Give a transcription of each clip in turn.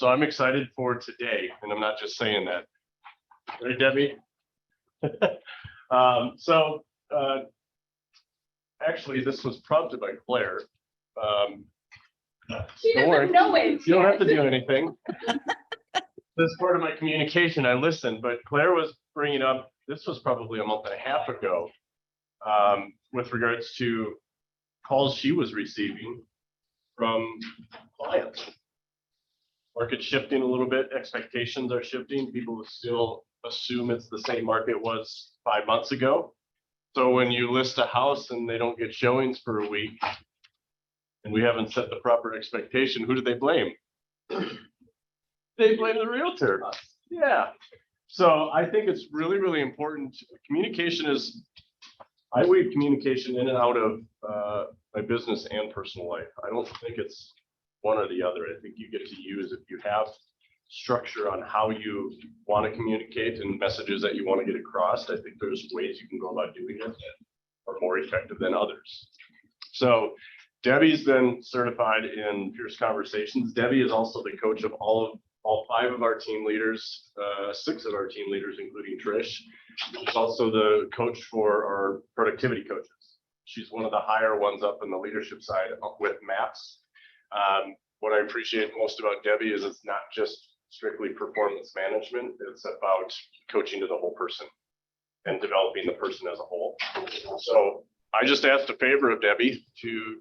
So I'm excited for today, and I'm not just saying that. Right, Debbie? Actually, this was prompted by Claire. She doesn't know it. You don't have to do anything. This is part of my communication. I listened, but Claire was bringing up, this was probably a month and a half ago, with regards to calls she was receiving from clients. Market shifting a little bit, expectations are shifting. People still assume it's the same market was 5 months ago. So when you list a house and they don't get showings for a week, and we haven't set the proper expectation, who do they blame? They blame the realtor. Yeah. So I think it's really, really important. Communication is, I weave communication in and out of my business and personal life. I don't think it's one or the other. I think you get to use, if you have structure on how you want to communicate and messages that you want to get across, I think there's ways you can go about doing it that are more effective than others. So Debbie's been certified in Fierce Conversations. Debbie is also the coach of all 5 of our team leaders, 6 of our team leaders, including Trish. She's also the coach for our productivity coaches. She's one of the higher ones up in the leadership side with MAPS. What I appreciate most about Debbie is it's not just strictly performance management. It's about coaching to the whole person and developing the person as a whole. So I just asked a favor of Debbie to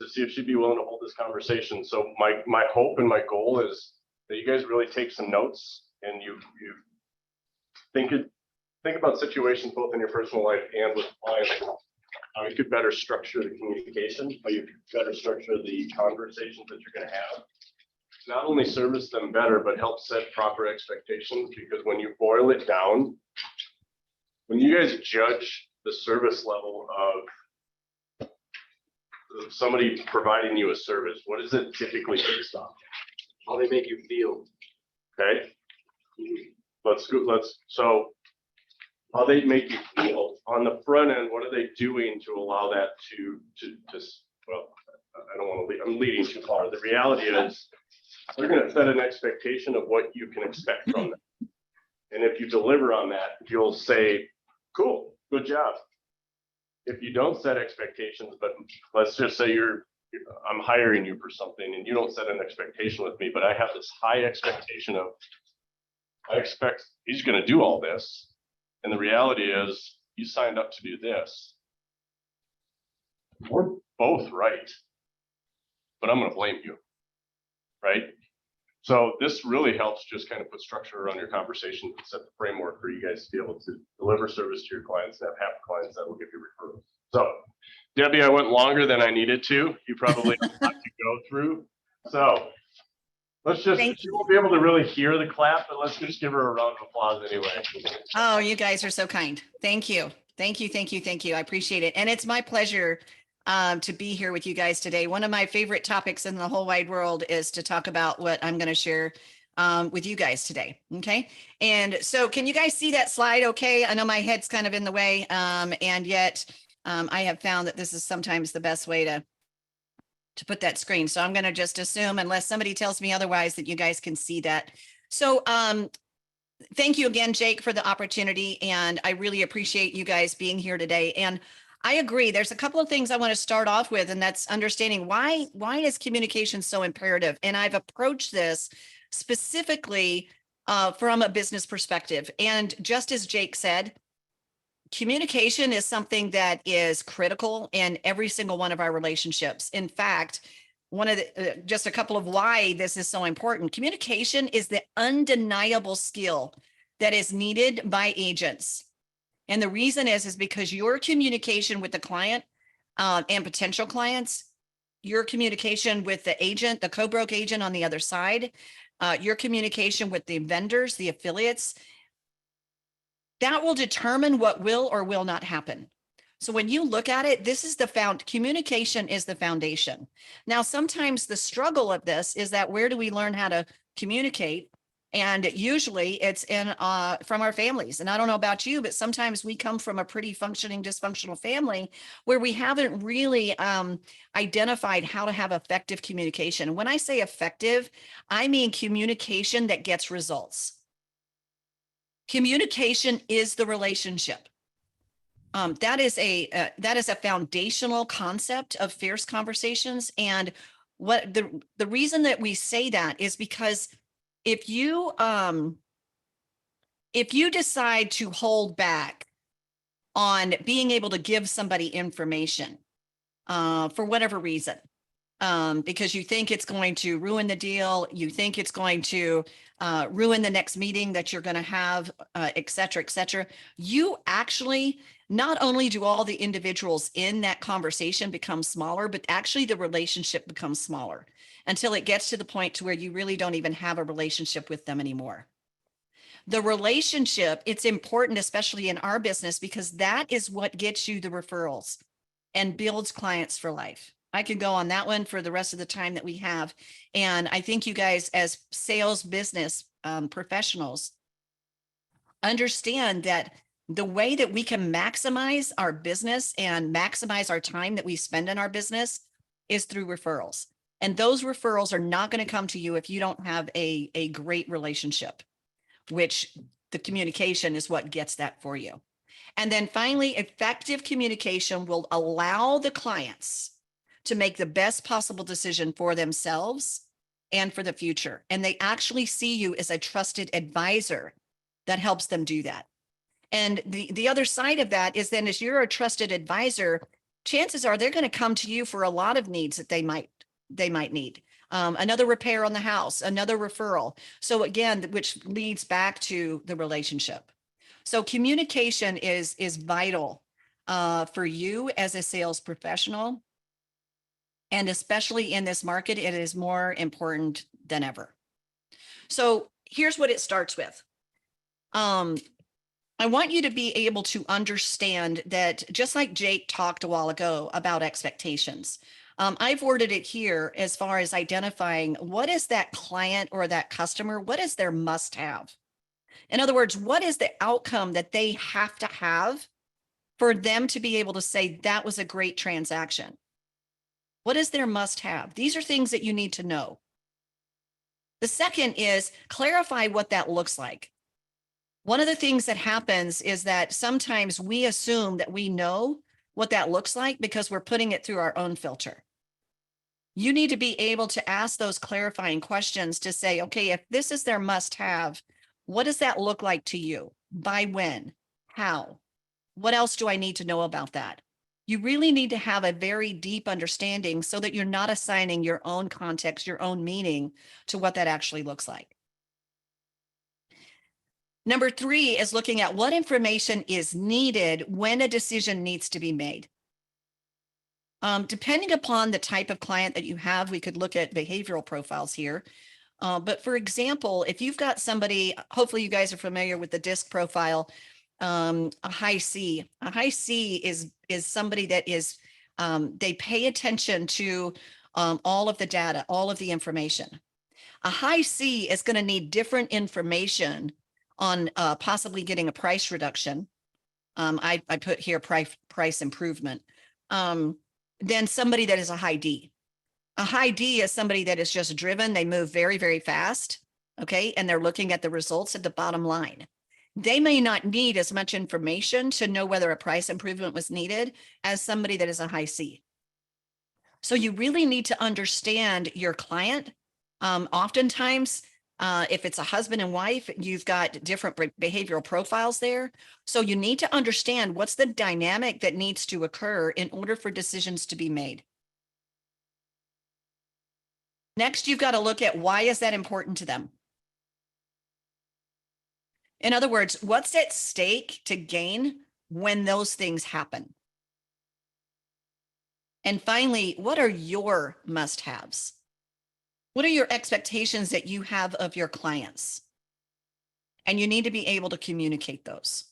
see if she'd be willing to hold this conversation. So my hope and my goal is that you guys really take some notes and you think about situations both in your personal life and with clients. How you could better structure the communication, how you could better structure the conversations that you're going to have. Not only service them better, but help set proper expectations, because when you boil it down, when you guys judge the service level of somebody providing you a service, what is it typically based on? How they make you feel. Okay. So how they make you feel on the front end, what are they doing to allow that to well, I don't want to lead, I'm leading too far. The reality is they're going to set an expectation of what you can expect from them. And if you deliver on that, you'll say, cool, good job. If you don't set expectations, but let's just say I'm hiring you for something and you don't set an expectation with me, but I have this high expectation of, I expect he's going to do all this. And the reality is you signed up to do this. We're both right, but I'm going to blame you, right? So this really helps just kind of put structure around your conversation and set the framework for you guys to be able to deliver service to your clients and have happy clients that will give you referrals. So Debbie, I went longer than I needed to. You probably have a lot to go through. So let's just, she won't be able to really hear the clap, but let's just give her a round of applause anyway. Oh, you guys are so kind. Thank you. Thank you. Thank you. Thank you. I appreciate it. And it's my pleasure to be here with you guys today. One of my favorite topics in the whole wide world is to talk about what I'm going to share with you guys today. Okay. And so can you guys see that slide? Okay. I know my head's kind of in the way. And yet I have found that this is sometimes the best way to put that screen. So I'm going to just assume, unless somebody tells me otherwise, that you guys can see that. So thank you again, Jake, for the opportunity. And I really appreciate you guys being here today. And I agree. There's a couple of things I want to start off with, and that's understanding why is communication so imperative? And I've approached this specifically from a business perspective. And just as Jake said, communication is something that is critical in every single one of our relationships. In fact, one of the, just a couple of why this is so important. Communication is the undeniable skill that is needed by agents. And the reason is because your communication with the client and potential clients, your communication with the agent, the co-broke agent on the other side, your communication with the vendors, the affiliates, that will determine what will or will not happen. So when you look at it, this is communication is the foundation. Now, sometimes the struggle of this is that where do we learn how to communicate And usually it's in from our families. And I don't know about you, but sometimes we come from a pretty functioning, dysfunctional family where we haven't really identified how to have effective communication. When I say effective, I mean communication that gets results. Communication is the relationship. That is a foundational concept of fierce conversations. And what the reason that we say that is because if you decide to hold back on being able to give somebody information for whatever reason, because you think it's going to ruin the deal, you think it's going to ruin the next meeting that you're going to have, et cetera, you actually, not only do all the individuals in that conversation become smaller, but actually the relationship becomes smaller until it gets to the point to where you really don't even have a relationship with them anymore. The relationship, it's important, especially in our business, because that is what gets you the referrals and builds clients for life. I could go on that one for the rest of the time that we have. And I think you guys, as sales business professionals, understand that the way that we can maximize our business and maximize our time that we spend in our business is through referrals. And those referrals are not going to come to you if you don't have a great relationship, which the communication is what gets that for you. And then finally, effective communication will allow the clients to make the best possible decision for themselves and for the future. And they actually see you as a trusted advisor that helps them do that. And the other side of that is then, as you're a trusted advisor, chances are they're going to come to you for a lot of needs that they might need. Another repair on the house, another referral. So again, which leads back to the relationship. So communication is vital for you as a sales professional. And especially in this market, it is more important than ever. So here's what it starts with. I want you to be able to understand that, just like Jake talked a while ago about expectations, I've worded it here as far as identifying what is that client or that customer, what is their must have? In other words, what is the outcome that they have to have for them to be able to say that was a great transaction? What is their must have? These are things that you need to know. The second is clarify what that looks like. One of the things that happens is that sometimes we assume that we know what that looks like because we're putting it through our own filter. You need to be able to ask those clarifying questions to say, okay, if this is their must have, what does that look like to you? By when? How? What else do I need to know about that? You really need to have a very deep understanding so that you're not assigning your own context, your own meaning to what that actually looks like. Number 3 is looking at what information is needed when a decision needs to be made. Depending upon the type of client that you have, we could look at behavioral profiles here. But for example, if you've got somebody, hopefully you guys are familiar with the DISC profile, a high C. A high C is somebody that is, they pay attention to all of the data, all of the information. A high C is going to need different information on possibly getting a price reduction. I put here price improvement. Than somebody that is a high D. A high D is somebody that is just driven. They move very, very fast. Okay. And they're looking at the results at the bottom line. They may not need as much information to know whether a price improvement was needed as somebody that is a high C. So you really need to understand your client. Oftentimes, if it's a husband and wife, you've got different behavioral profiles there. So you need to understand what's the dynamic that needs to occur in order for decisions to be made. Next, you've got to look at why is that important to them? In other words, what's at stake to gain when those things happen? And finally, what are your must-haves? What are your expectations that you have of your clients? And you need to be able to communicate those.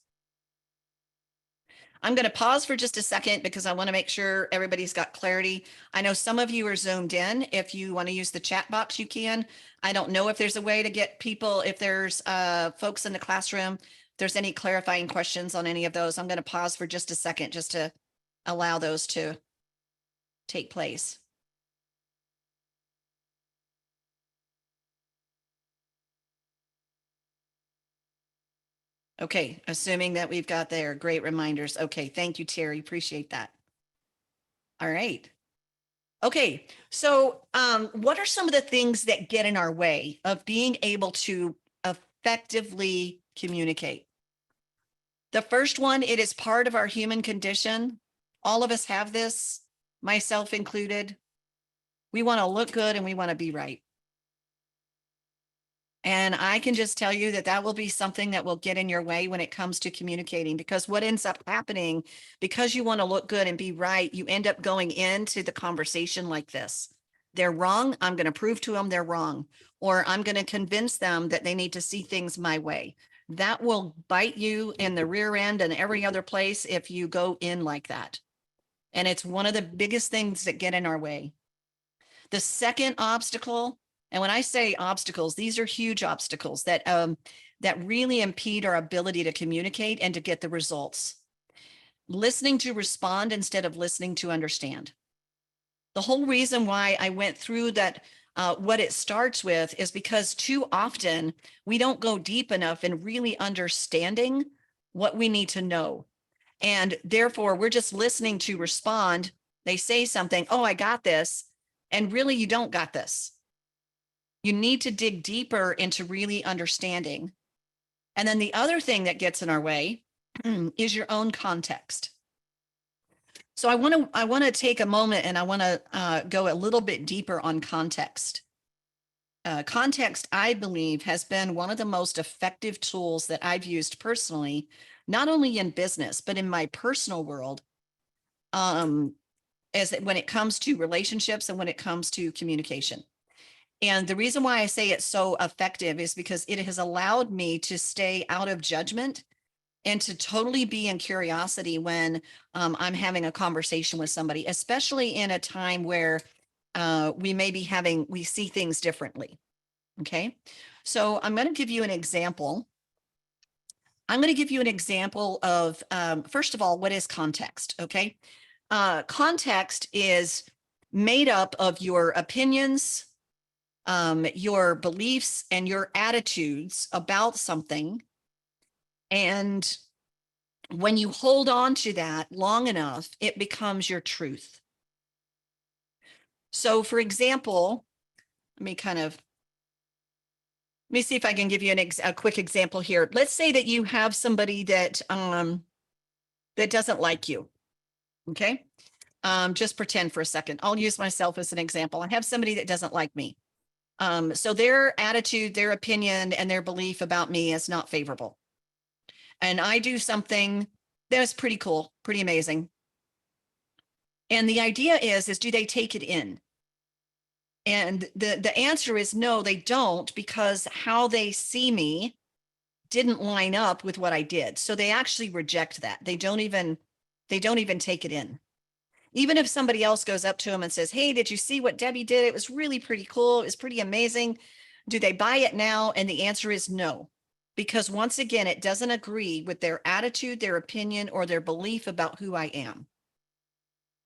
I'm going to pause for just a second because I want to make sure everybody's got clarity. I know some of you are zoomed in. If you want to use the chat box, you can. I don't know if there's a way to get people, if there's folks in the classroom, if there's any clarifying questions on any of those. I'm going to pause for just a second just to allow those to take place. Okay, assuming that we've got their great reminders. Okay, thank you, Terry. Appreciate that. All right. Okay, so what are some of the things that get in our way of being able to effectively communicate? The first one, it is part of our human condition. All of us have this, myself included. We want to look good and we want to be right. And I can just tell you that that will be something that will get in your way when it comes to communicating, because what ends up happening, because you want to look good and be right, you end up going into the conversation like this. They're wrong. I'm going to prove to them they're wrong, or I'm going to convince them that they need to see things my way. That will bite you in the rear end and every other place if you go in like that. And it's one of the biggest things that get in our way. The second obstacle, and when I say obstacles, these are huge obstacles that that really impede our ability to communicate and to get the results. Listening to respond instead of listening to understand. The whole reason why I went through that, what it starts with, is because too often we don't go deep enough in really understanding what we need to know. And therefore, we're just listening to respond. They say something, oh, I got this. And really, you don't got this. You need to dig deeper into really understanding. And then the other thing that gets in our way is your own context. So I want to take a moment and I want to go a little bit deeper on context. Context, I believe, has been one of the most effective tools that I've used personally, not only in business, but in my personal world, as when it comes to relationships and when it comes to communication. And the reason why I say it's so effective is because it has allowed me to stay out of judgment and to totally be in curiosity when I'm having a conversation with somebody, especially in a time where we see things differently. Okay. So I'm going to give you an example. I'm going to give you an example of, first of all, what is context? Okay. Context is made up of your opinions, your beliefs, and your attitudes about something. And when you hold on to that long enough, it becomes your truth. So for example, let me see if I can give you a quick example here. Let's say that you have somebody that that doesn't like you. Okay. Just pretend for a second. I'll use myself as an example. I have somebody that doesn't like me. So their attitude, their opinion, and their belief about me is not favorable. And I do something that's pretty cool, pretty amazing. And the idea is do they take it in? And the answer is no, they don't, because how they see me didn't line up with what I did. So they actually reject that. They don't even take it in. Even if somebody else goes up to them and says, hey, did you see what Debbie did? It was really pretty cool. It was pretty amazing. Do they buy it now? And the answer is no, because once again, it doesn't agree with their attitude, their opinion, or their belief about who I am.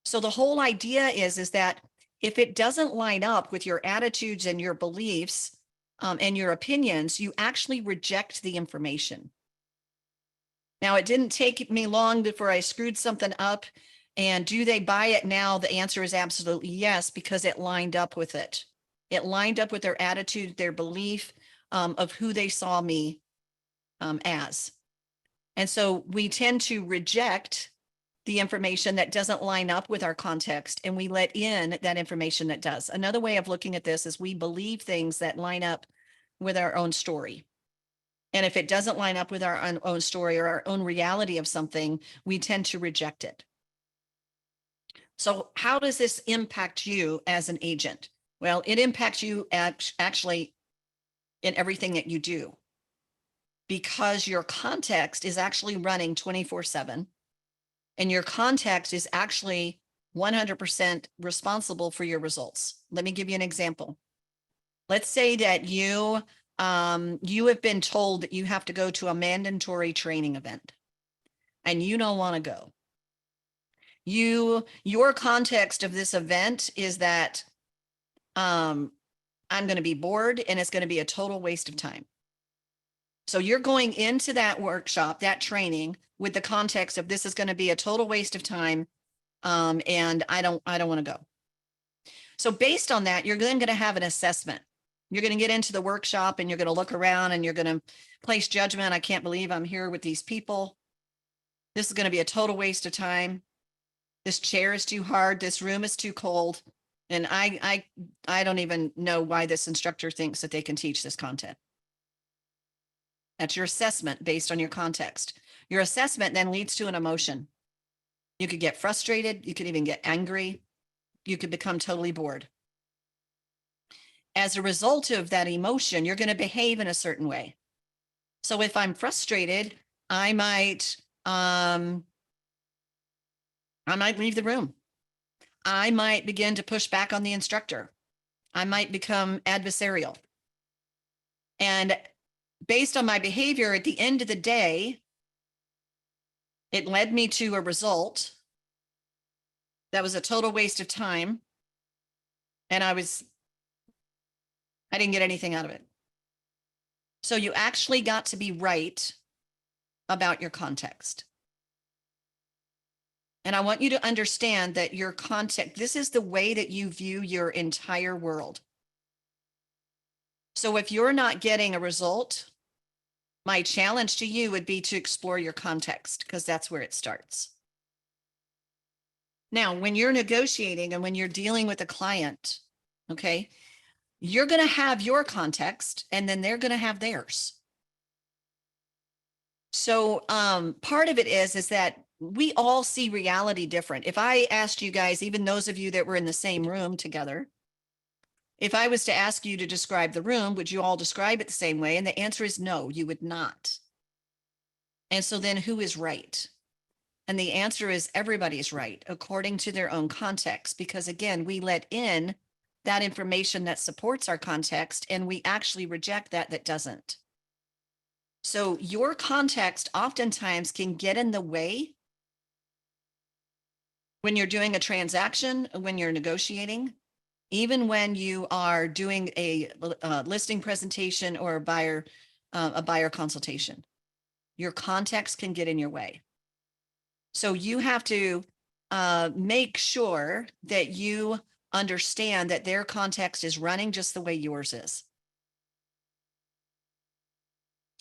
So the whole idea is that if it doesn't line up with your attitudes and your beliefs and your opinions, you actually reject the information. Now, it didn't take me long before I screwed something up. And do they buy it now? The answer is absolutely yes, because it lined up with it. It lined up with their attitude, their belief of who they saw me as. And so we tend to reject the information that doesn't line up with our context, and we let in that information that does. Another way of looking at this is we believe things that line up with our own story. And if it doesn't line up with our own story or our own reality of something, we tend to reject it. So how does this impact you as an agent? Well, it impacts you actually in everything that you do, because your context is actually running 24/7. And your context is actually 100% responsible for your results. Let me give you an example. Let's say that you have been told that you have to go to a mandatory training event and you don't want to go. Your context of this event is that I'm going to be bored and it's going to be a total waste of time. So you're going into that workshop, that training, with the context of this is going to be a total waste of time, and I don't want to go. So based on that, you're then going to have an assessment. You're going to get into the workshop and you're going to look around and you're going to place judgment. I can't believe I'm here with these people. This is going to be a total waste of time. This chair is too hard. This room is too cold. And I don't even know why this instructor thinks that they can teach this content. That's your assessment based on your context. Your assessment then leads to an emotion. You could get frustrated. You could even get angry. You could become totally bored. As a result of that emotion, you're going to behave in a certain way. So if I'm frustrated, I might leave the room. I might begin to push back on the instructor. I might become adversarial. And based on my behavior at the end of the day, it led me to a result that was a total waste of time. And I didn't get anything out of it. So you actually got to be right about your context. And I want you to understand that your context, this is the way that you view your entire world. So if you're not getting a result, my challenge to you would be to explore your context, because that's where it starts. Now, when you're negotiating and when you're dealing with a client, okay, you're going to have your context and then they're going to have theirs. So part of it is that we all see reality different. If I asked you guys, even those of you that were in the same room together, if I was to ask you to describe the room, would you all describe it the same way? And the answer is no, you would not. And so then who is right? And the answer is everybody's right according to their own context, because again, we let in that information that supports our context and we actually reject that doesn't. So your context oftentimes can get in the way when you're doing a transaction, when you're negotiating, even when you are doing a listing presentation or a buyer consultation. Your context can get in your way. So you have to make sure that you understand that their context is running just the way yours is.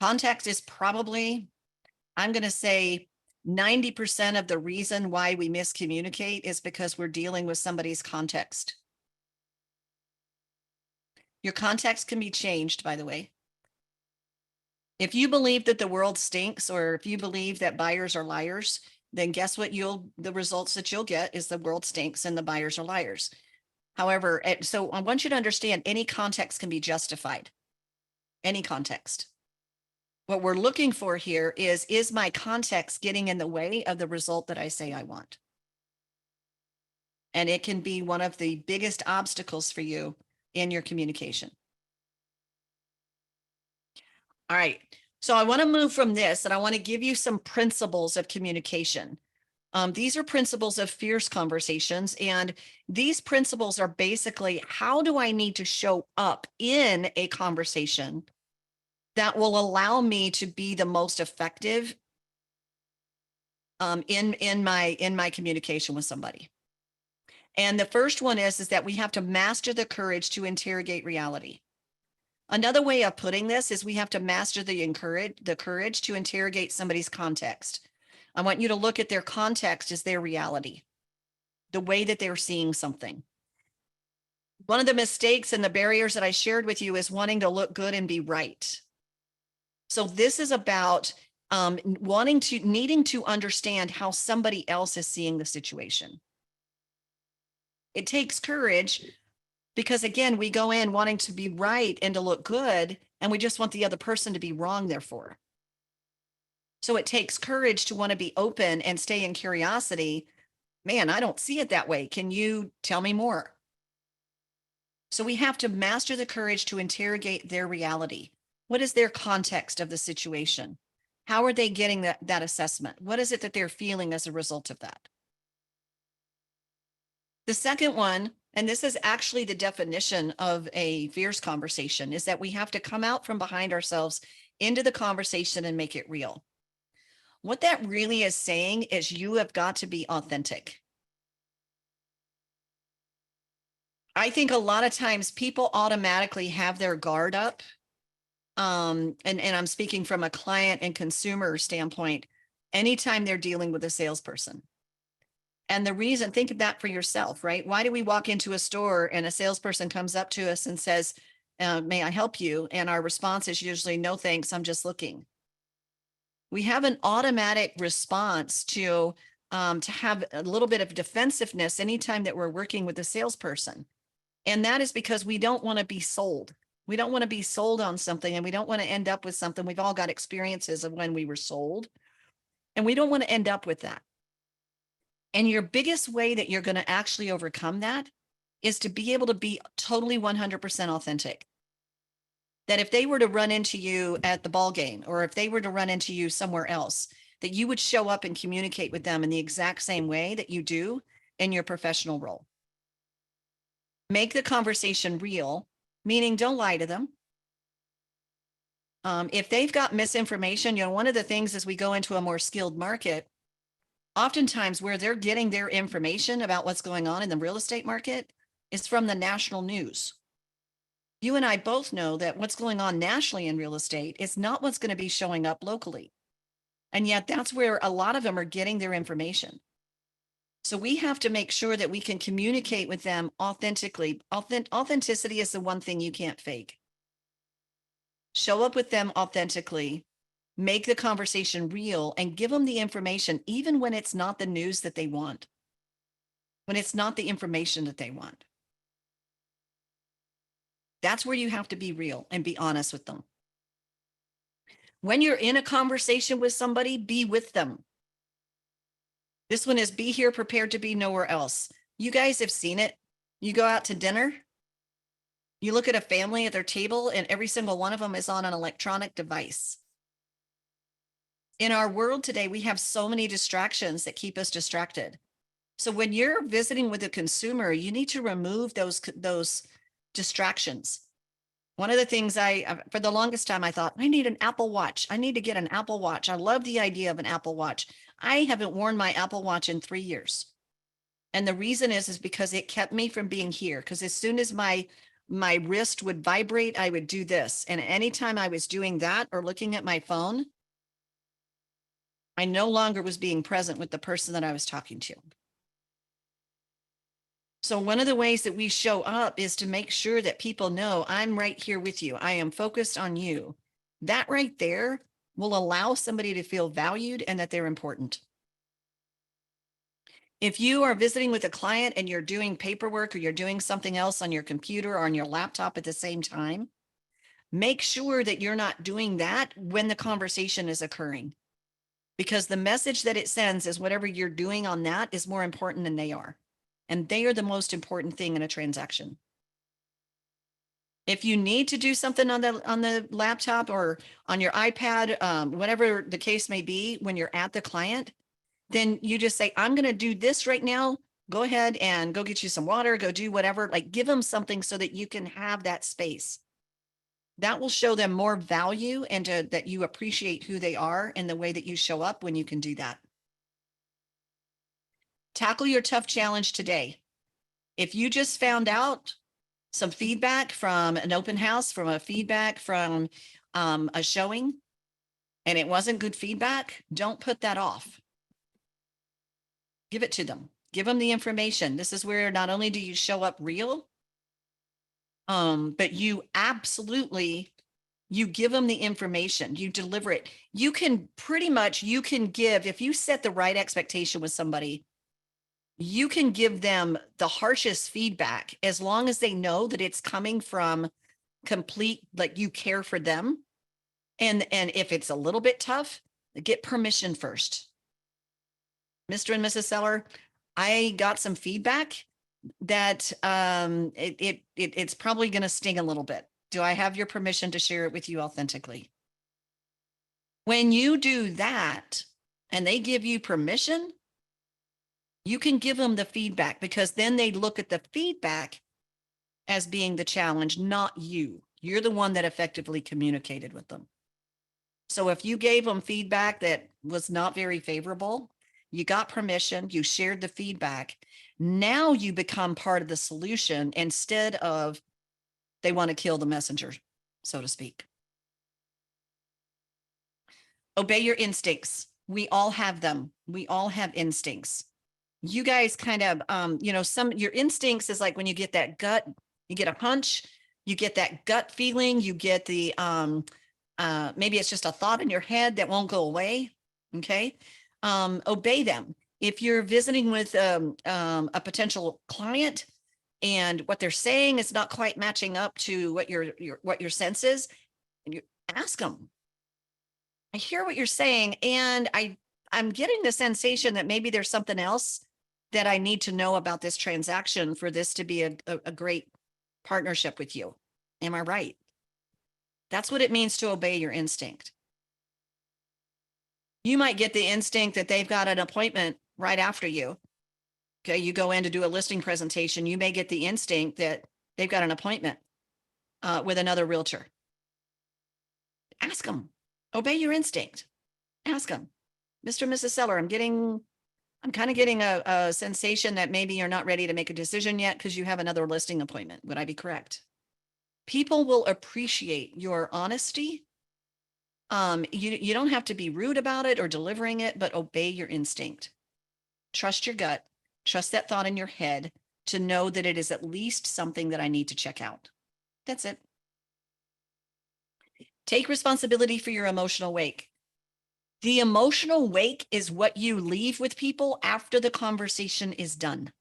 Context is probably, I'm going to say 90% of the reason why we miscommunicate is because we're dealing with somebody's context. Your context can be changed, by the way. If you believe that the world stinks, or if you believe that buyers are liars, then guess what the results that you'll get is the world stinks and the buyers are liars. However, so I want you to understand any context can be justified. Any context. What we're looking for here is my context getting in the way of the result that I say I want? And it can be one of the biggest obstacles for you in your communication. All right. So I want to move from this and I want to give you some principles of communication. These are principles of fierce conversations. And these principles are basically, how do I need to show up in a conversation that will allow me to be the most effective in my communication with somebody? And the first one is that we have to master the courage to interrogate reality. Another way of putting this is we have to master the courage to interrogate somebody's context. I want you to look at their context as their reality, the way that they're seeing something. One of the mistakes and the barriers that I shared with you is wanting to look good and be right. So this is about needing to understand how somebody else is seeing the situation. It takes courage because, again, we go in wanting to be right and to look good, and we just want the other person to be wrong, therefore. So it takes courage to want to be open and stay in curiosity. Man, I don't see it that way. Can you tell me more? So we have to master the courage to interrogate their reality. What is their context of the situation? How are they getting that assessment? What is it that they're feeling as a result of that? The second one, and this is actually the definition of a fierce conversation, is that we have to come out from behind ourselves into the conversation and make it real. What that really is saying is you have got to be authentic. I think a lot of times people automatically have their guard up. And I'm speaking from a client and consumer standpoint, anytime they're dealing with a salesperson. And the reason, think of that for yourself, right? Why do we walk into a store and a salesperson comes up to us and says, may I help you? And our response is usually, no, thanks, I'm just looking. We have an automatic response to have a little bit of defensiveness anytime that we're working with a salesperson. And that is because we don't want to be sold. We don't want to be sold on something, and we don't want to end up with something. We've all got experiences of when we were sold, and we don't want to end up with that. And your biggest way that you're going to actually overcome that is to be able to be totally 100% authentic. That if they were to run into you at the ball game, or if they were to run into you somewhere else, that you would show up and communicate with them in the exact same way that you do in your professional role. Make the conversation real, meaning don't lie to them. If they've got misinformation, one of the things as we go into a more skilled market, oftentimes where they're getting their information about what's going on in the real estate market is from the national news. You and I both know that what's going on nationally in real estate is not what's going to be showing up locally. And yet that's where a lot of them are getting their information. So we have to make sure that we can communicate with them authentically. Authenticity is the one thing you can't fake. Show up with them authentically, make the conversation real, and give them the information, even when it's not the news that they want, when it's not the information that they want. That's where you have to be real and be honest with them. When you're in a conversation with somebody, be with them. This one is be here prepared to be nowhere else. You guys have seen it. You go out to dinner, you look at a family at their table, and every single one of them is on an electronic device. In our world today, we have so many distractions that keep us distracted. So when you're visiting with a consumer, you need to remove those distractions. One of the things for the longest time, I thought, I need an Apple Watch. I need to get an Apple Watch. I love the idea of an Apple Watch. I haven't worn my Apple Watch in 3 years. And the reason is because it kept me from being here. Because as soon as my wrist would vibrate, I would do this. And anytime I was doing that or looking at my phone, I no longer was being present with the person that I was talking to. So one of the ways that we show up is to make sure that people know I'm right here with you. I am focused on you. That right there will allow somebody to feel valued and that they're important. If you are visiting with a client and you're doing paperwork or you're doing something else on your computer or on your laptop at the same time, make sure that you're not doing that when the conversation is occurring. Because the message that it sends is whatever you're doing on that is more important than they are. And they are the most important thing in a transaction. If you need to do something on the laptop or on your iPad, whatever the case may be, when you're at the client, then you just say, I'm going to do this right now. Go ahead and go get you some water, go do whatever, like give them something so that you can have that space. That will show them more value and that you appreciate who they are and the way that you show up when you can do that. Tackle your tough challenge today. If you just found out some feedback from an open house, from a feedback from a showing, and it wasn't good feedback, don't put that off. Give it to them. Give them the information. This is where not only do you show up real, but you absolutely, you give them the information, you deliver it. You can give, if you set the right expectation with somebody, you can give them the harshest feedback as long as they know that it's coming from complete, like you care for them. And if it's a little bit tough, Get permission first. Mr. and Mrs. Seller, I got some feedback that it's probably going to sting a little bit. Do I have your permission to share it with you authentically? When you do that and they give you permission, you can give them the feedback, because then they look at the feedback as being the challenge, not you. You're the one that effectively communicated with them. So if you gave them feedback that was not very favorable, you got permission, you shared the feedback. Now you become part of the solution instead of they want to kill the messenger, so to speak. Obey your instincts. We all have them. We all have instincts. You guys kind of, your instincts is like when you get that gut, you get a hunch, you get that gut feeling, you get the, maybe it's just a thought in your head that won't go away. Okay. Obey them. If you're visiting with a potential client and what they're saying is not quite matching up to what your sense is, and you ask them, I hear what you're saying, and I'm getting the sensation that maybe there's something else that I need to know about this transaction for this to be a great partnership with you. Am I right? That's what it means to obey your instinct. You might get the instinct that they've got an appointment right after you. Okay, you go in to do a listing presentation. You may get the instinct that they've got an appointment with another realtor. Ask them. Obey your instinct. Ask them, Mr. and Mrs. Seller, I'm kind of getting a sensation that maybe you're not ready to make a decision yet because you have another listing appointment. Would I be correct? People will appreciate your honesty. You don't have to be rude about it or delivering it, but obey your instinct. Trust your gut. Trust that thought in your head to know that it is at least something that I need to check out. That's it. Take responsibility for your emotional wake. The emotional wake is what you leave with people after the conversation is done.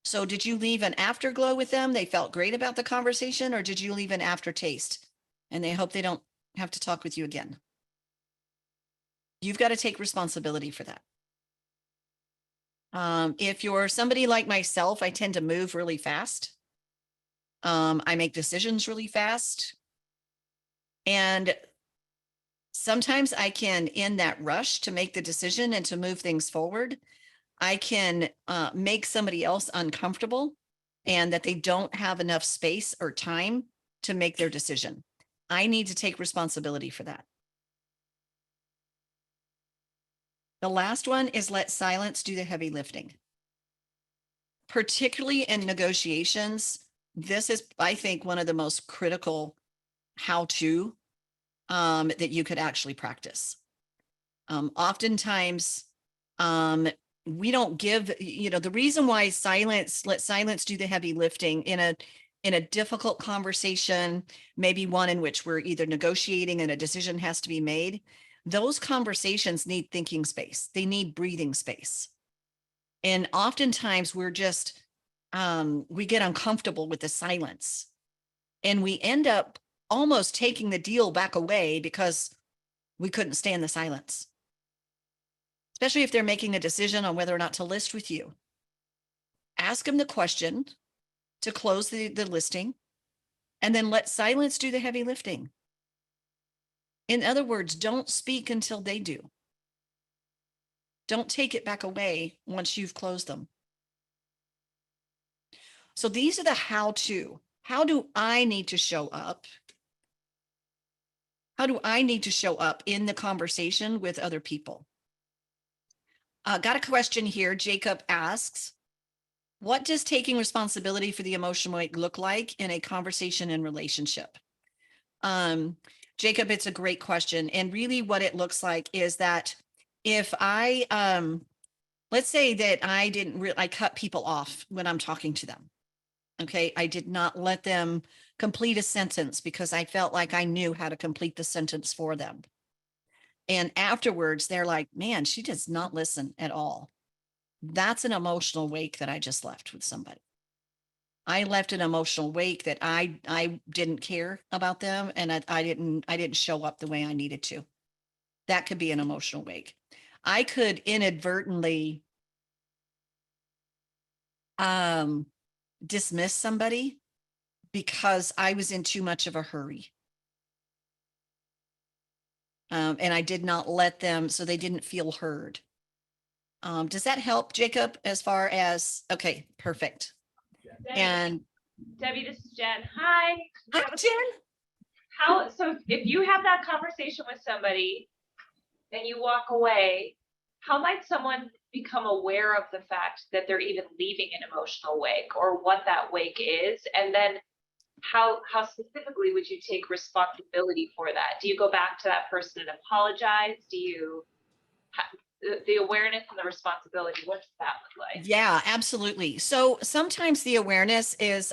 So did you leave an afterglow with them? They felt great about the conversation, or did you leave an aftertaste and they hope they don't have to talk with you again? You've got to take responsibility for that. If you're somebody like myself, I tend to move really fast. I make decisions really fast. And sometimes I can, in that rush to make the decision and to move things forward, I can make somebody else uncomfortable and that they don't have enough space or time to make their decision. I need to take responsibility for that. The last one is let silence do the heavy lifting. Particularly in negotiations, this is, I think, one of the most critical how-to that you could actually practice. Oftentimes, we don't give, the reason why let silence do the heavy lifting in a difficult conversation, maybe one in which we're either negotiating and a decision has to be made. Those conversations need thinking space. They need breathing space. And oftentimes we're just, we get uncomfortable with the silence and we end up almost taking the deal back away because we couldn't stand the silence. Especially if they're making a decision on whether or not to list with you. Ask them the question to close the listing, and then let silence do the heavy lifting. In other words, don't speak until they do. Don't take it back away once you've closed them. So these are the how-to. How do I need to show up? How do I need to show up in the conversation with other people? Got a question here. Jacob asks, what does taking responsibility for the emotional weight look like in a conversation and relationship? Jacob, it's a great question. And really what it looks like is that if I, let's say that I cut people off when I'm talking to them. Okay. I did not let them complete a sentence because I felt like I knew how to complete the sentence for them. And afterwards, they're like, man, she does not listen at all. That's an emotional wake that I just left with somebody. I left an emotional wake that I didn't care about them, and I didn't show up the way I needed to. That could be an emotional wake. I could inadvertently dismiss somebody because I was in too much of a hurry. And I did not let them, so they didn't feel heard. Does that help, Jacob, as far as, okay, perfect. And Debbie, this is Jen. Hi. hi, Jen. So if you have that conversation with somebody and you walk away, how might someone become aware of the fact that they're even leaving an emotional wake, or what that wake is? And then how specifically would you take responsibility for that? Do you go back to that person and apologize? Do you the awareness and the responsibility, what does that look like? Yeah, absolutely. So sometimes the awareness is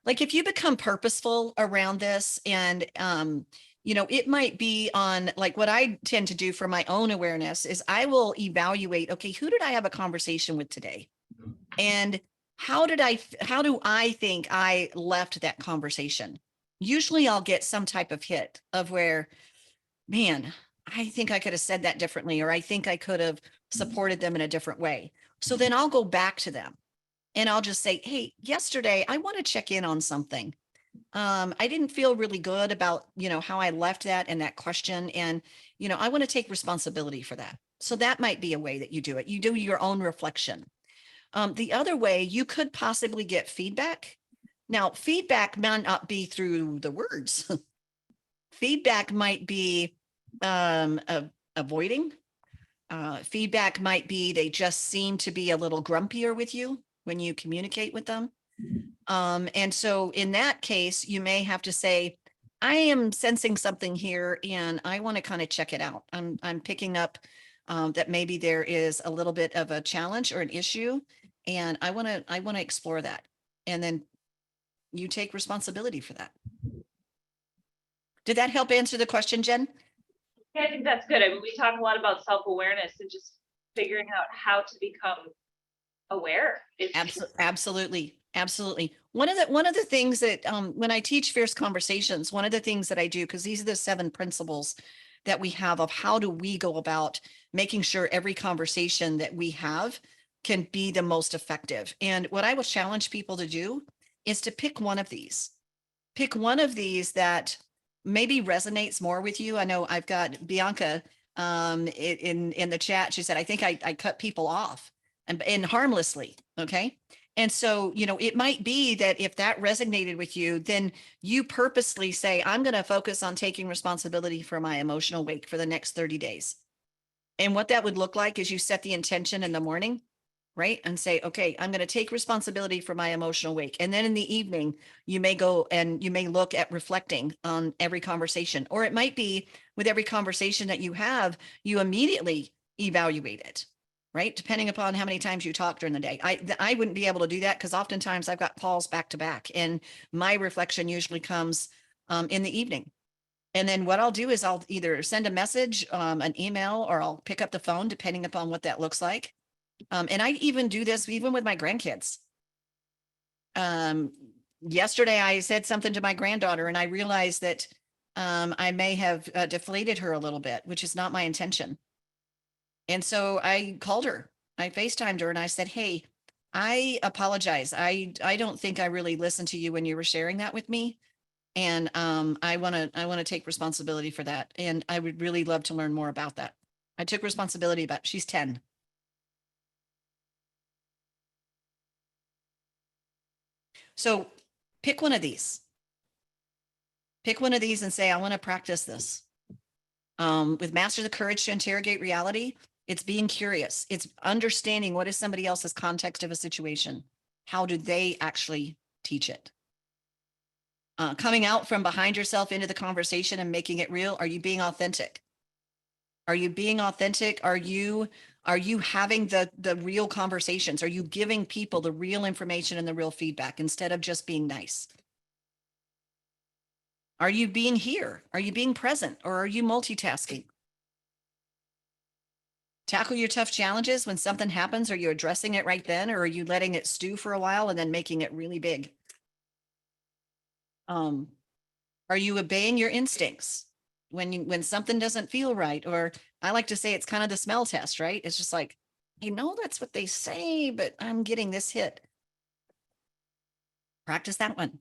like if you become purposeful around this and it might be on, like, what I tend to do for my own awareness is I will evaluate, okay, who did I have a conversation with today? And how do I think I left that conversation? Usually I'll get some type of hit of where, man, I think I could have said that differently, or I think I could have supported them in a different way. So then I'll go back to them and I'll just say, hey, yesterday I want to check in on something. I didn't feel really good about, how I left that and that question. And, I want to take responsibility for that. So that might be a way that you do it. You do your own reflection. The other way, you could possibly get feedback. Now, feedback might not be through the words. Feedback might be avoiding. Feedback might be they just seem to be a little grumpier with you when you communicate with them. And so in that case, you may have to say, I am sensing something here and I want to kind of check it out. I'm picking up that maybe there is a little bit of a challenge or an issue, and I want to explore that. And then you take responsibility for that. Did that help answer the question, Jen? Yeah, I think that's good. I mean, we talk a lot about self-awareness and just figuring out how to become aware. Absolutely. One of the things that when I teach fierce conversations, one of the things that I do, because these are the 7 principles that we have of how do we go about making sure every conversation that we have can be the most effective. And what I will challenge people to do is to pick one of these. Pick one of these that maybe resonates more with you. I know I've got Bianca in the chat. She said, I think I cut people off and harmlessly. Okay. And so, it might be that if that resonated with you, then you purposely say, I'm going to focus on taking responsibility for my emotional wake for the next 30 days. And what that would look like is you set the intention in the morning, right? And say, okay, I'm going to take responsibility for my emotional wake. And then in the evening, you may go and you may look at reflecting on every conversation, or it might be with every conversation that you have, you immediately evaluate it, right? Depending upon how many times you talk during the day. I wouldn't be able to do that because oftentimes I've got calls back to back, and my reflection usually comes in the evening. And then what I'll do is I'll either send a message, an email, or I'll pick up the phone, depending upon what that looks like. And I even do this even with my grandkids. Yesterday I said something to my granddaughter and I realized that I may have deflated her a little bit, which is not my intention. And so I called her, I FaceTimed her and I said, hey, I apologize. I don't think I really listened to you when you were sharing that with me. And I want to take responsibility for that. And I would really love to learn more about that. I took responsibility about, she's 10. So pick one of these. Pick one of these and say, I want to practice this. With master the courage to interrogate reality, it's being curious. It's understanding what is somebody else's context of a situation. How do they actually teach it? Coming out from behind yourself into the conversation and making it real. Are you being authentic? Are you being authentic? Are you having the real conversations? Are you giving people the real information and the real feedback instead of just being nice? Are you being here? Are you being present, or are you multitasking? Tackle your tough challenges when something happens. Are you addressing it right then, or are you letting it stew for a while and then making it really big? Are you obeying your instincts? when something doesn't feel right, or I like to say it's kind of the smell test, right? It's just like, that's what they say, but I'm getting this hit. Practice that one.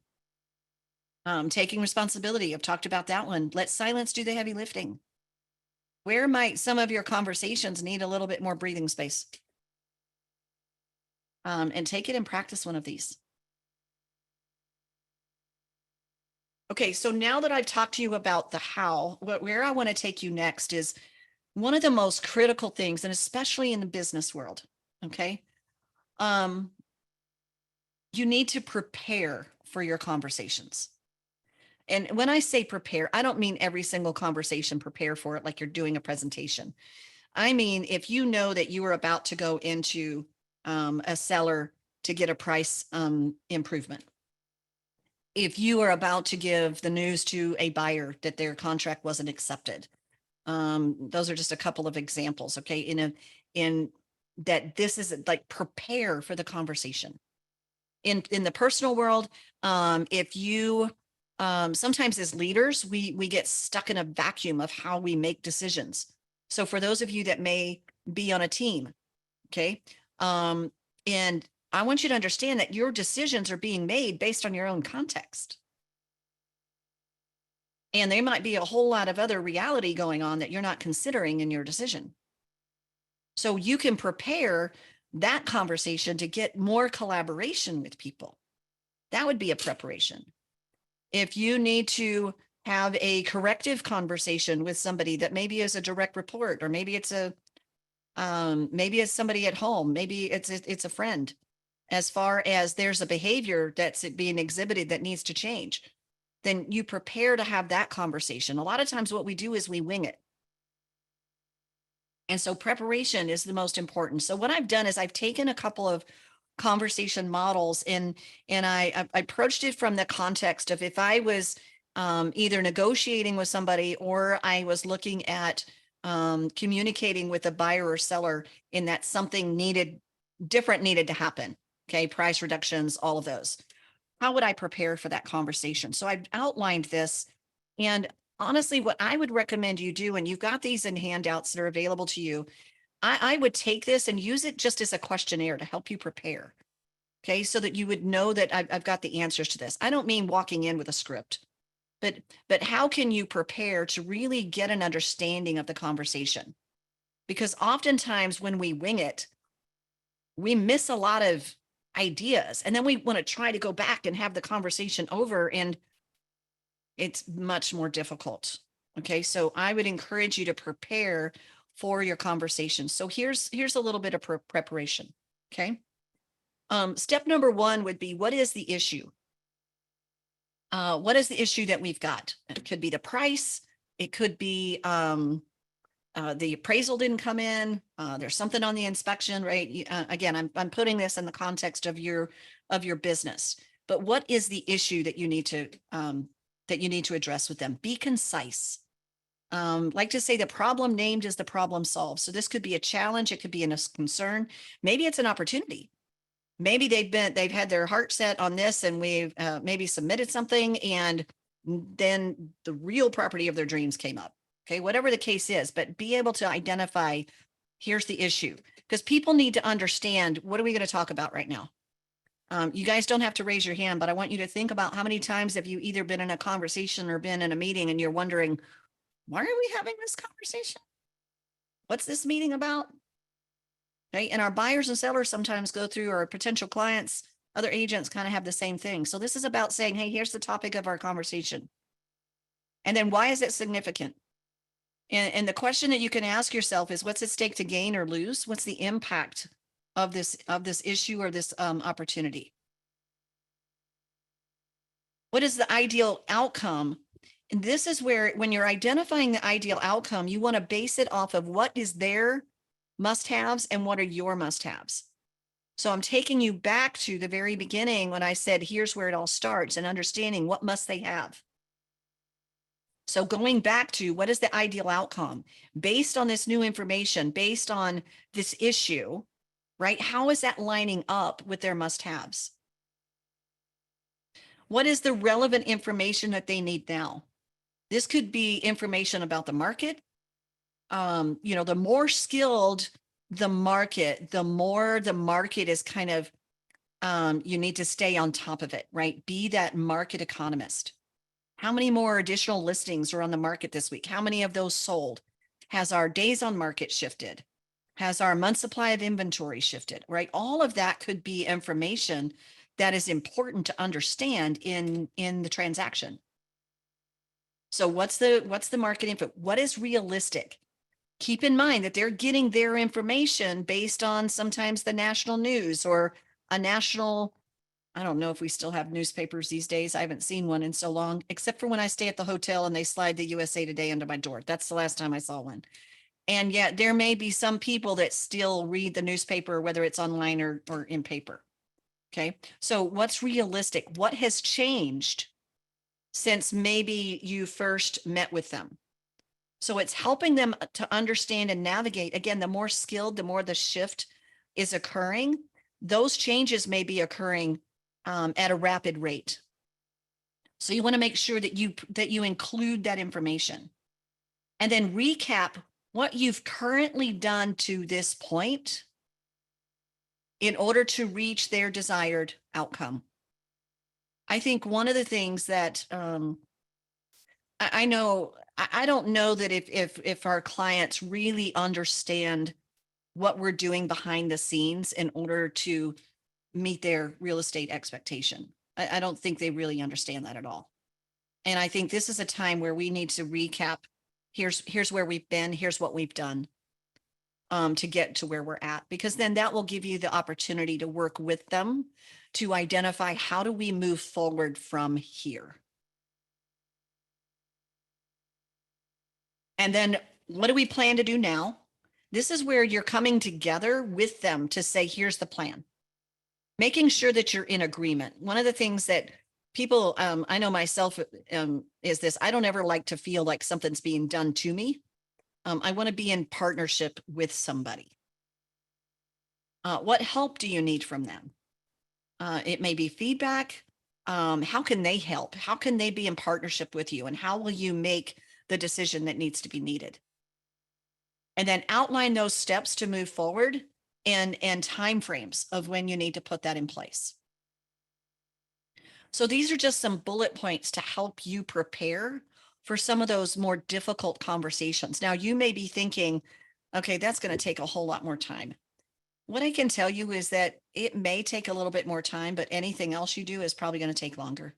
Taking responsibility. I've talked about that one. Let silence do the heavy lifting. Where might some of your conversations need a little bit more breathing space? And take it and practice one of these. Okay, so now that I've talked to you about the how, where I want to take you next is one of the most critical things, and especially in the business world, okay? You need to prepare for your conversations. And when I say prepare, I don't mean every single conversation prepare for it like you're doing a presentation. I mean, if you know that you are about to go into a seller to get a price improvement, if you are about to give the news to a buyer that their contract wasn't accepted, those are just a couple of examples. Okay, in that this is like prepare for the conversation. In the personal world, if you sometimes as leaders we get stuck in a vacuum of how we make decisions. So for those of you that may be on a team, okay, and I want you to understand that your decisions are being made based on your own context. And there might be a whole lot of other reality going on that you're not considering in your decision. So you can prepare that conversation to get more collaboration with people. That would be a preparation. If you need to have a corrective conversation with somebody that maybe is a direct report, or maybe it's maybe it's somebody at home, maybe it's a friend, as far as there's a behavior that's being exhibited that needs to change, then you prepare to have that conversation. A lot of times what we do is we wing it. And so preparation is the most important. So what I've done is I've taken a couple of conversation models and I approached it from the context of if I was either negotiating with somebody or I was looking at communicating with a buyer or seller in that something different needed to happen. Okay, price reductions, all of those. How would I prepare for that conversation? So I've outlined this, and honestly, what I would recommend you do, and you've got these in handouts that are available to you, I would take this and use it just as a questionnaire to help you prepare. Okay, so that you would know that I've got the answers to this. I don't mean walking in with a script, but how can you prepare to really get an understanding of the conversation? Because oftentimes when we wing it, we miss a lot of ideas, and then we want to try to go back and have the conversation over, and it's much more difficult. Okay, so I would encourage you to prepare for your conversation. So here's a little bit of preparation. Okay, step number one would be, what is the issue? What is the issue that we've got? It could be the price. It could be the appraisal didn't come in. There's something on the inspection, right? Again, I'm putting this in the context of your business. But what is the issue that you need to address with them? Be concise. Like to say the problem named is the problem solved. So this could be a challenge. It could be a concern. Maybe it's an opportunity. Maybe they've had their heart set on this, and we've maybe submitted something, and then the real property of their dreams came up. Okay, whatever the case is, but be able to identify, here's the issue, because people need to understand, what are we going to talk about right now? You guys don't have to raise your hand, but I want you to think about how many times have you either been in a conversation or been in a meeting and you're wondering, why are we having this conversation? What's this meeting about? Okay, and our buyers and sellers sometimes go through, our potential clients, other agents kind of have the same thing. So this is about saying, hey, here's the topic of our conversation. And then why is it significant? And the question that you can ask yourself is, what's at stake to gain or lose? What's the impact of this issue or this opportunity? What is the ideal outcome? And this is where, when you're identifying the ideal outcome, you want to base it off of what is their must-haves and what are your must-haves. So I'm taking you back to the very beginning when I said, here's where it all starts, and understanding what must they have. So going back to, what is the ideal outcome based on this new information, based on this issue, right? How is that lining up with their must-haves? What is the relevant information that they need now? This could be information about the market. The more skilled the market, the more the market is kind of, you need to stay on top of it, right? Be that market economist. How many more additional listings are on the market this week? How many of those sold? Has our days on market shifted? Has our month supply of inventory shifted, right? All of that could be information that is important to understand in the transaction. So what's the market info? What is realistic? Keep in mind that they're getting their information based on sometimes the national news or a national, I don't know if we still have newspapers these days. I haven't seen one in so long, except for when I stay at the hotel and they slide the USA Today under my door. That's the last time I saw one. And yet there may be some people that still read the newspaper, whether it's online or in paper. Okay. So what's realistic? What has changed since maybe you first met with them? So it's helping them to understand and navigate. Again, the more skilled, the more the shift is occurring. Those changes may be occurring at a rapid rate. So you want to make sure that you include that information, and then recap what you've currently done to this point in order to reach their desired outcome. I think one of the things that I know, I don't know that if our clients really understand what we're doing behind the scenes in order to meet their real estate expectation. I don't think they really understand that at all. And I think this is a time where we need to recap. Here's where we've been. Here's what we've done to get to where we're at, because then that will give you the opportunity to work with them to identify how do we move forward from here. And then what do we plan to do now? This is where you're coming together with them to say, here's the plan. Making sure that you're in agreement. One of the things that people, I know myself, is this: I don't ever like to feel like something's being done to me. I want to be in partnership with somebody. What help do you need from them? It may be feedback. How can they help? How can they be in partnership with you? And how will you make the decision that needs to be needed? And then outline those steps to move forward and timeframes of when you need to put that in place. So these are just some bullet points to help you prepare for some of those more difficult conversations. Now, you may be thinking, okay, that's going to take a whole lot more time. What I can tell you is that it may take a little bit more time, but anything else you do is probably going to take longer.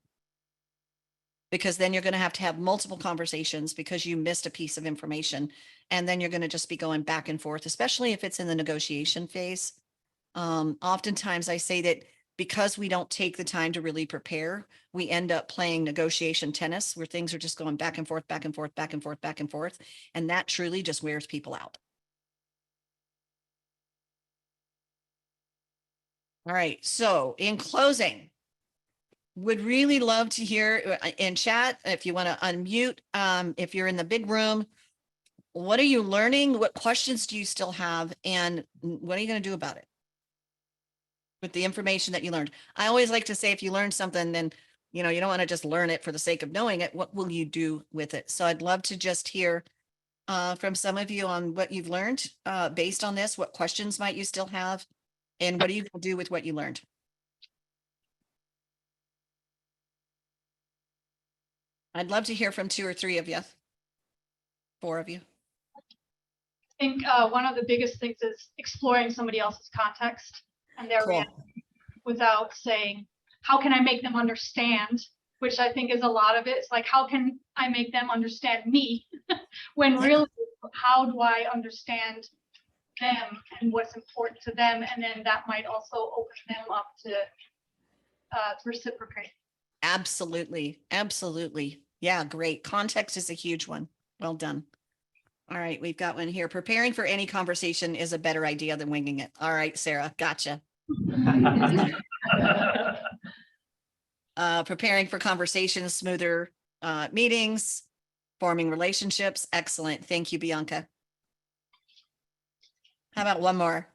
Because then you're going to have multiple conversations because you missed a piece of information. And then you're going to just be going back and forth, especially if it's in the negotiation phase. Oftentimes I say that because we don't take the time to really prepare, we end up playing negotiation tennis where things are just going back and forth, back and forth, back and forth, back and forth. And that truly just wears people out. All right. So in closing, would really love to hear in chat, if you want to unmute, if you're in the big room, what are you learning? What questions do you still have? And what are you going to do about it with the information that you learned? I always like to say, if you learn something, then, you don't want to just learn it for the sake of knowing it. What will you do with it? So I'd love to just hear from some of you on what you've learned based on this. What questions might you still have? And what are you going to do with what you learned? I'd love to hear from 2 or 3 of you, 4 of you. I think one of the biggest things is exploring somebody else's context and their Cool. reality without saying, how can I make them understand? Which I think is a lot of it. It's like, how can I make them understand me? When really, how do I understand them and what's important to them? And then that might also open them up to reciprocate. Absolutely. Absolutely. Yeah, great. Context is a huge one. Well done. All right, we've got one here. Preparing for any conversation is a better idea than winging it. All right, Sarah, gotcha. Preparing for conversations, smoother meetings, forming relationships. Excellent. Thank you, Bianca. How about one more?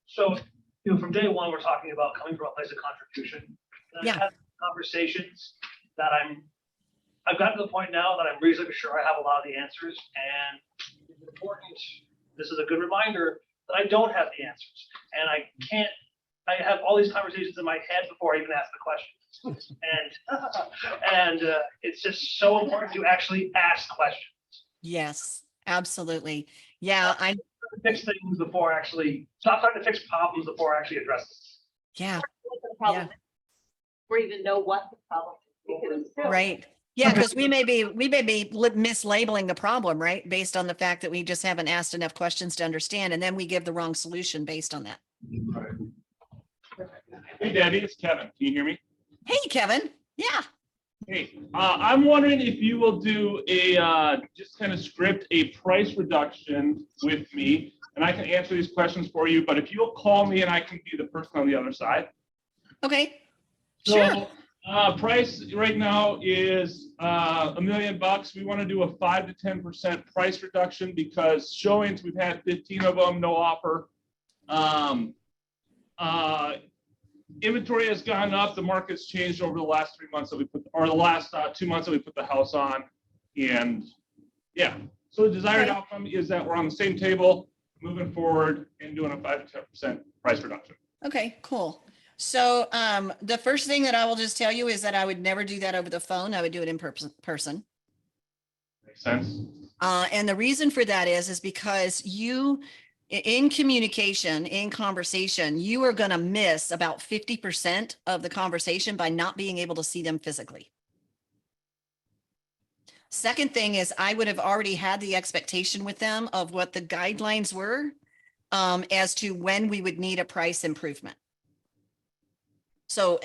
So, from day one, we're talking about coming from a place of contribution. And Yeah. I've had conversations that I'm I've gotten to the point now that I'm reasonably sure I have a lot of the answers, and it's important. This is a good reminder that I don't have the answers, and I have all these conversations in my head before I even ask the questions. And it's just so important to actually ask questions. Yes, absolutely. Yeah, Fix things before actually, stop trying to fix problems before actually addressing them. yeah, What the problem is, or even know what the problem is. Because right. Yeah, because we may be mislabeling the problem, right? Based on the fact that we just haven't asked enough questions to understand, and then we give the wrong solution based on that. Hey Debbie, it's Kevin. Can you hear me? Hey, Kevin. Yeah. Hey, I'm wondering if you will do a just kind of script a price reduction with me, and I can answer these questions for you. But if you'll call me, and I can be the person on the other side. Okay. So, Sure. price right now is $1 million. We want to do a 5 to 10% price reduction because showings we've had 15 of them, no offer. Inventory has gone up. The market's changed over the last 3 months that we put, or the last 2 months that we put the house on. And yeah, so the desired Okay. outcome is that we're on the same table, moving forward and doing a 5 to 10% price reduction. Okay, cool. So the first thing that I will just tell you is that I would never do that over the phone. I would do it in person. Makes sense? And the reason for that is because in communication, in conversation, you are going to miss about 50% of the conversation by not being able to see them physically. Second thing is I would have already had the expectation with them of what the guidelines were as to when we would need a price improvement. So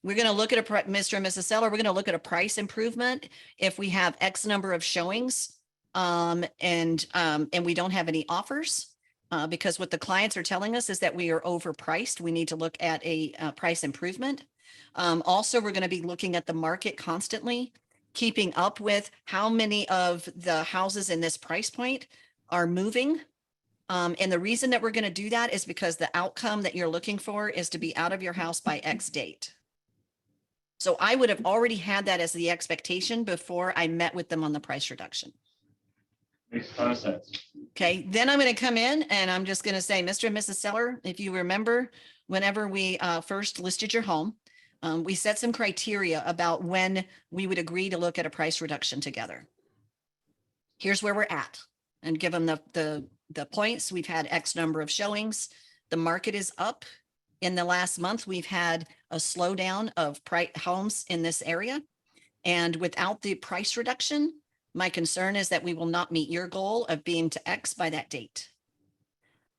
we're going to look at Mr. and Mrs. Seller, we're going to look at a price improvement if we have X number of showings and we don't have any offers because what the clients are telling us is that we are overpriced. We need to look at a price improvement. Also, we're going to be looking at the market constantly, keeping up with how many of the houses in this price point are moving. And the reason that we're going to do that is because the outcome that you're looking for is to be out of your house by X date. So I would have already had that as the expectation before I met with them on the price reduction. Makes a ton of sense. Okay, then I'm going to come in and I'm just going to say, Mr. and Mrs. Seller, if you remember, whenever we first listed your home, we set some criteria about when we would agree to look at a price reduction together. Here's where we're at, and give them the points. We've had X number of showings. The market is up. In the last month, we've had a slowdown of homes in this area. And without the price reduction, my concern is that we will not meet your goal of being to X by that date.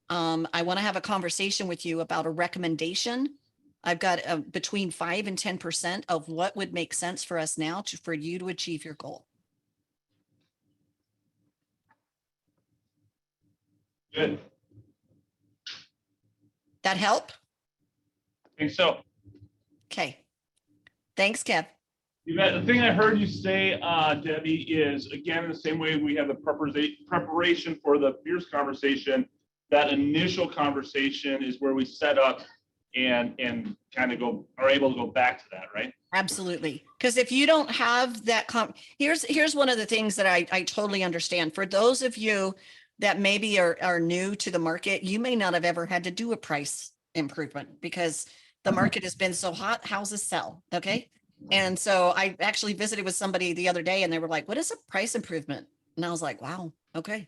I want to have a conversation with you about a recommendation. I've got between 5 and 10% of what would make sense for us now for you to achieve your goal. Good. That help? I think so. Okay. Thanks, Kev. You bet. The thing I heard you say, Debbie, is again, the same way we have the preparation for the fierce conversation, that initial conversation is where we set up and kind of are able to go back to that, right? Absolutely. Because if you don't have that, here's one of the things that I totally understand. For those of you that maybe are new to the market, you may not have ever had to do a price improvement because the market has been so hot, houses sell, okay? And so I actually visited with somebody the other day and they were like, what is a price improvement? And I was like, wow, okay.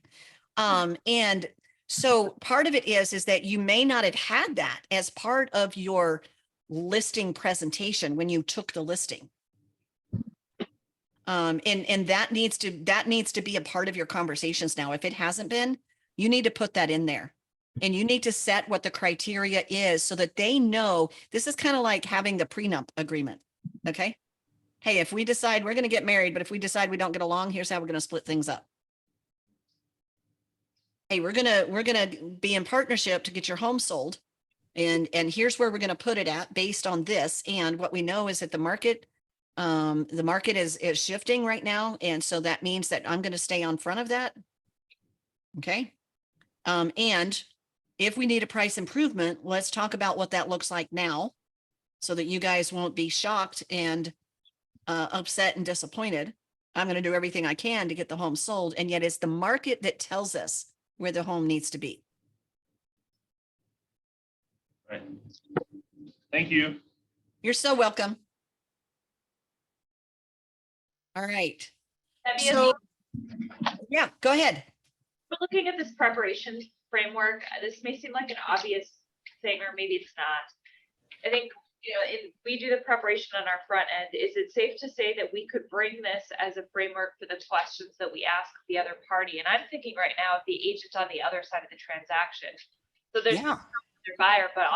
And so part of it is that you may not have had that as part of your listing presentation when you took the listing. And that needs to be a part of your conversations now. If it hasn't been, you need to put that in there. And you need to set what the criteria is so that they know. This is kind of like having the prenup agreement. Okay. Hey, if we decide we're going to get married, but if we decide we don't get along, here's how we're going to split things up. Hey, we're going to be in partnership to get your home sold. And here's where we're going to put it at based on this. And what we know is that the market is shifting right now. And so that means that I'm going to stay on front of that. Okay. And if we need a price improvement, let's talk about what that looks like now so that you guys won't be shocked and upset and disappointed. I'm going to do everything I can to get the home sold. And yet it's the market that tells us where the home needs to be. Right. Thank you. You're so welcome. All right. Debbie, So, yeah, go ahead. we're looking at this preparation framework. This may seem like an obvious thing, or maybe it's not. I think, we do the preparation on our front end. Is it safe to say that we could bring this as a framework for the questions that we ask the other party? And I'm thinking right now of the agent on the other side of the transaction. So there's Yeah, their buyer, but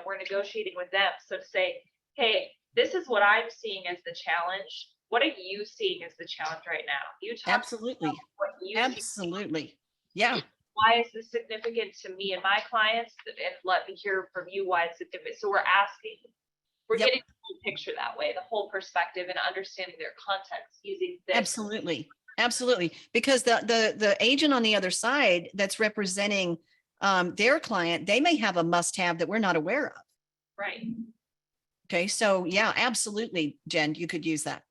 we're negotiating with them. So to say, hey, this is what I'm seeing as the challenge. What are you seeing as the challenge right now? You talk absolutely. about what you see. Absolutely. Yeah, Why is this significant to me and my clients? And let me hear from you why it's significant. So we're asking, we're Yep. getting the whole picture that way, the whole perspective, and understanding their context using this. absolutely. Absolutely. Because the agent on the other side that's representing their client, they may have a must-have that we're not aware of. Right. Okay, so yeah, absolutely, Jen, you could use that.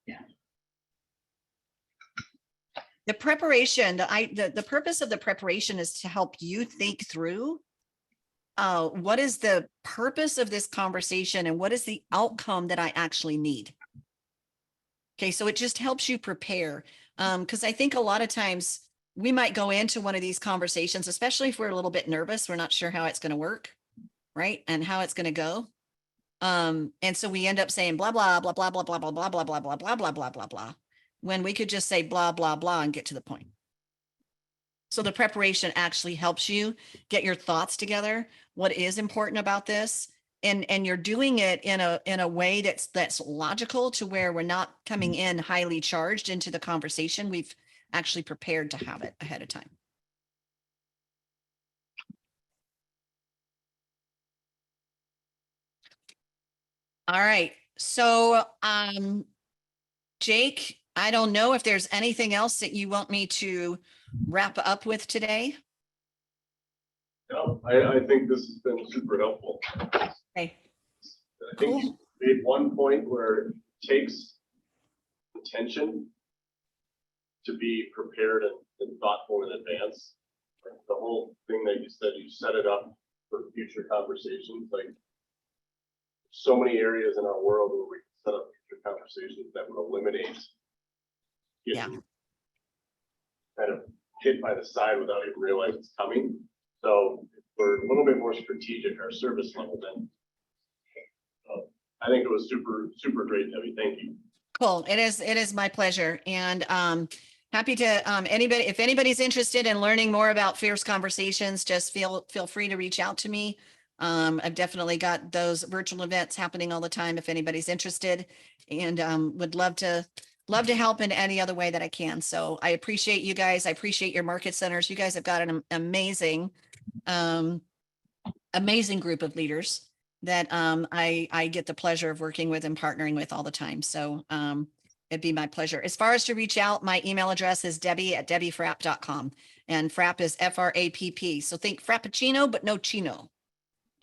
Yeah. The preparation, the purpose of the preparation is to help you think through what is the purpose of this conversation and what is the outcome that I actually need. Okay, so it just helps you prepare. Because I think a lot of times we might go into one of these conversations, especially if we're a little bit nervous, we're not sure how it's going to work, right? And how it's going to go. And so we end up saying blah, blah, blah, blah, blah, blah, blah, blah, blah, blah, blah, blah, blah, blah, blah, blah, when we could just say blah, blah, blah, and get to the point. So the preparation actually helps you get your thoughts together. What is important about this? And you're doing it in a way that's logical, to where we're not coming in highly charged into the conversation. We've actually prepared to have it ahead of time. All right. So, Jake, I don't know if there's anything else that you want me to wrap up with today. No, I think this has been super helpful. Okay. I think you made one point where it takes intention to be prepared and thoughtful in advance. Like the whole thing that you said, you set it up for future conversations. Like so many areas in our world where we can set up future conversations that would eliminate getting kind of hit by the side without even realizing it's coming. So if we're a little bit more strategic, our service level, then I think it was super, super great, Debbie. Thank you. Cool. It is my pleasure. And happy to if anybody's interested in learning more about Fierce Conversations, just feel free to reach out to me. I've definitely got those virtual events happening all the time if anybody's interested, and would love to help in any other way that I can. So I appreciate you guys. I appreciate your market centers. You guys have got an amazing group of leaders that I get the pleasure of working with and partnering with all the time. So it'd be my pleasure. As far as to reach out, my email address is debbie@debbiefrapp.com, and Frapp is Frapp. So think Frappuccino, but no chino,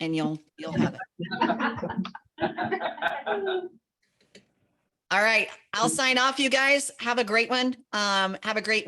and you'll have it. All right, I'll sign off, you guys. Have a great one. Have a great